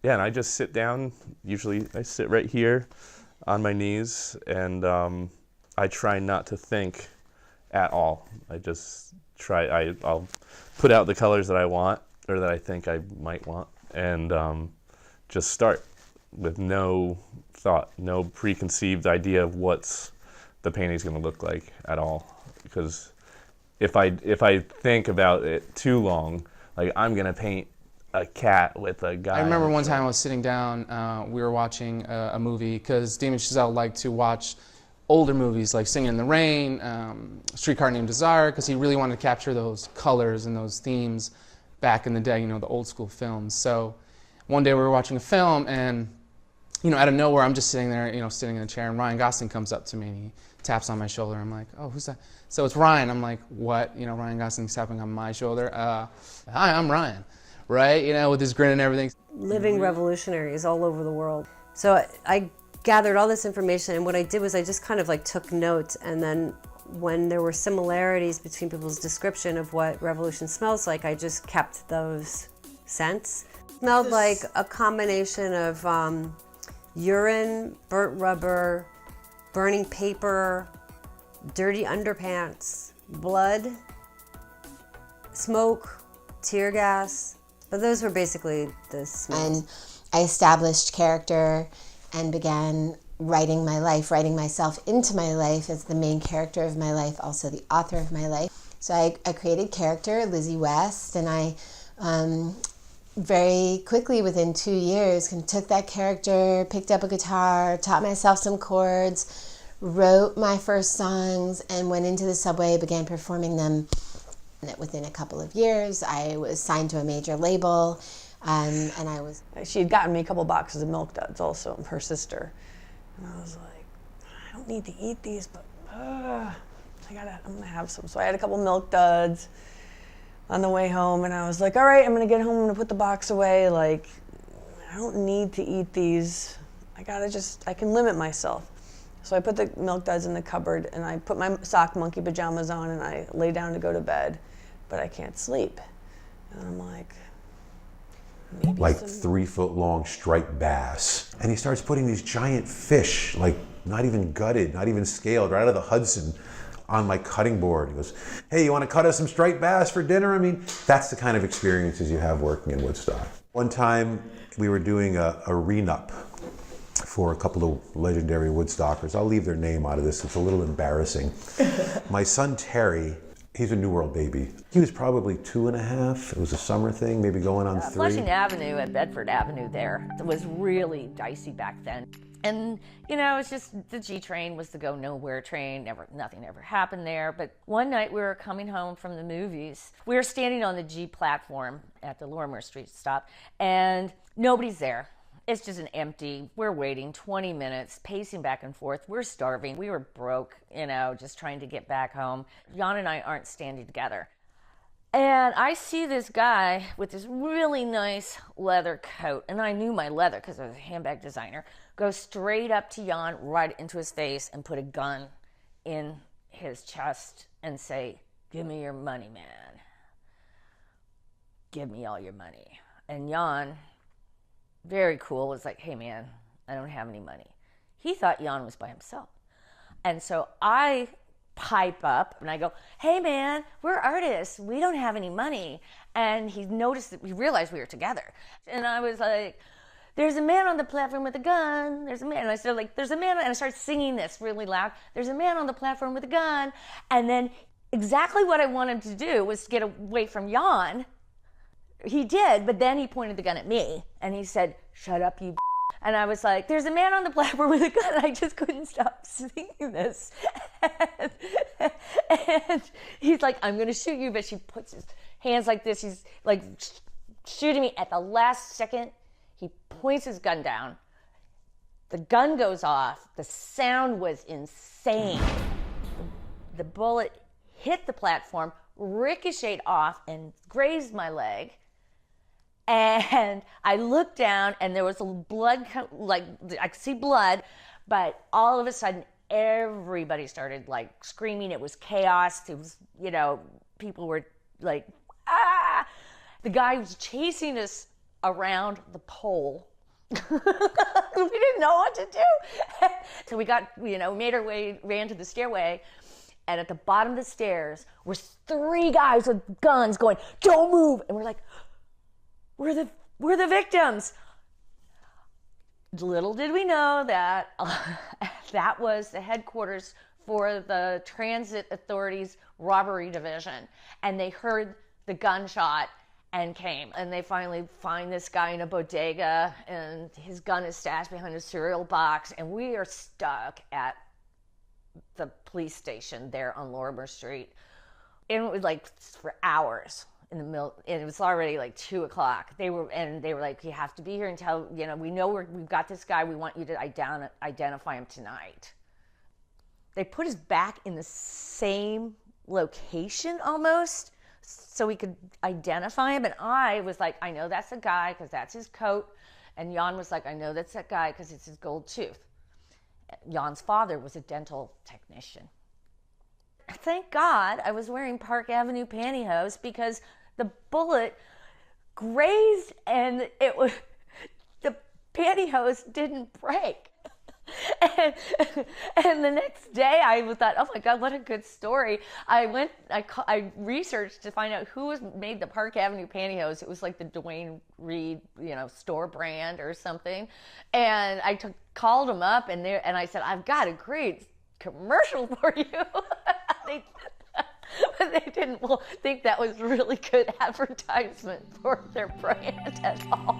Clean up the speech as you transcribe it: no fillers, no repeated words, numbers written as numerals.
Yeah, and I just sit down. Usually I sit right here on my knees, and I try not to think at all. I just try, I'll put out the colors that I want, or that I think I might want, and just start with no thought, no preconceived idea of what's the painting's going to look like at all. Because if I think about it too long, like I'm going to paint a cat with a guy. I remember one time I was sitting down, we were watching a movie, because Damien Chazelle liked to watch older movies like Singing in the Rain, Streetcar Named Desire, because he really wanted to capture those colors and those themes back in the day, you know, the old school films. So one day we were watching a film, and you know, out of nowhere, I'm just sitting there, you know, sitting in a chair, and Ryan Gosling comes up to me and he taps on my shoulder. I'm like, oh, who's that? So it's Ryan. I'm like, what? You know, Ryan Gosling's tapping on my shoulder. Hi, I'm Ryan. Right? You know, with his grin and everything. Living revolutionaries all over the world. So I gathered all this information, and what I did was I just kind of like took notes, and then when there were similarities between people's description of what revolution smells like, I just kept those scents. It smelled like a combination of urine, burnt rubber, burning paper, dirty underpants, blood, smoke, tear gas. But those were basically the smells. And I established character and began writing my life, writing myself into my life as the main character of my life, also the author of my life. So I created character, Lizzie West, and I very quickly, within 2 years, took that character, picked up a guitar, taught myself some chords, wrote my first songs, and went into the subway, began performing them. Within a couple of years, I was signed to a major label, and I was... She had gotten me a couple boxes of Milk Duds also, her sister. And I was like, I don't need to eat these, but I'm gonna have some. So I had a couple Milk Duds on the way home, and I was like, all right, I'm gonna get home, I'm gonna put the box away. Like, I don't need to eat these. I can limit myself. So I put the Milk Duds in the cupboard, and I put my sock monkey pajamas on, and I lay down to go to bed, but I can't sleep. And I'm like, maybe like 3 foot long striped bass. And he starts putting these giant fish, like not even gutted, not even scaled, right out of the Hudson on my cutting board. He goes, hey, you want to cut us some striped bass for dinner? I mean, that's the kind of experiences you have working in Woodstock. One time we were doing a renup for a couple of legendary Woodstockers. I'll leave their name out of this, it's a little embarrassing. My son Terry, he's a New World baby. He was probably 2.5. It was a summer thing, maybe going on 3. Flushing Avenue at Bedford Avenue there was really dicey back then. And, you know, it's just the G train was the go nowhere train. Nothing ever happened there. But one night we were coming home from the movies. We were standing on the G platform at the Lorimer Street stop, and nobody's there. It's just an empty, we're waiting 20 minutes, pacing back and forth. We're starving. We were broke, you know, just trying to get back home. Jan and I aren't standing together. And I see this guy with this really nice leather coat, and I knew my leather because I was a handbag designer, go straight up to Jan, right into his face, and put a gun in his chest and say, give me your money, man. Give me all your money. And Jan, very cool, was like, hey man, I don't have any money. He thought Jan was by himself. And so I pipe up and I go, hey man, we're artists, we don't have any money. And he noticed that we realized we were together. And I was like, there's a man on the platform with a gun, there's a man. And I said, like, there's a man, and I started singing this really loud, there's a man on the platform with a gun. And then exactly what I wanted to do was to get away from Jan. He did, but then he pointed the gun at me, and he said, shut up, you b****. And I was like, there's a man on the platform with a gun. I just couldn't stop singing this. And he's like, I'm going to shoot you, but she puts his hands like this. He's like shooting me. At the last second, he points his gun down. The gun goes off. The sound was insane. The bullet hit the platform, ricocheted off, and grazed my leg. And I looked down, and there was blood, like I could see blood, but all of a sudden, everybody started like screaming. It was chaos. It was, you know, people were like, ah! The guy was chasing us around the pole We didn't know what to do. So we got, made our way, ran to the stairway, and at the bottom of the stairs were 3 guys with guns going, "Don't move!" And we're like, we're the victims. Little did we know that that was the headquarters for the Transit Authority's robbery division. And they heard the gunshot and came. And they finally find this guy in a bodega, and his gun is stashed behind a cereal box. And we are stuck at the police station there on Lorimer Street. And it was like for hours in the middle, and it was already like 2:00. They were like, "You have to be here until, we know we've got this guy. We want you to identify him tonight." They put us back in the same location almost, so we could identify him. And I was like, "I know that's the guy because that's his coat." And Jan was like, "I know that's that guy because it's his gold tooth." Jan's father was a dental technician. Thank God I was wearing Park Avenue pantyhose, because the bullet grazed and the pantyhose didn't break. And the next day I thought, "Oh my God, what a good story." I researched to find out who made the Park Avenue pantyhose. It was like the Dwayne Reed, store brand or something. And I called them up and I said, "I've got a great commercial for you." But they didn't think that was really good advertisement for their brand at all.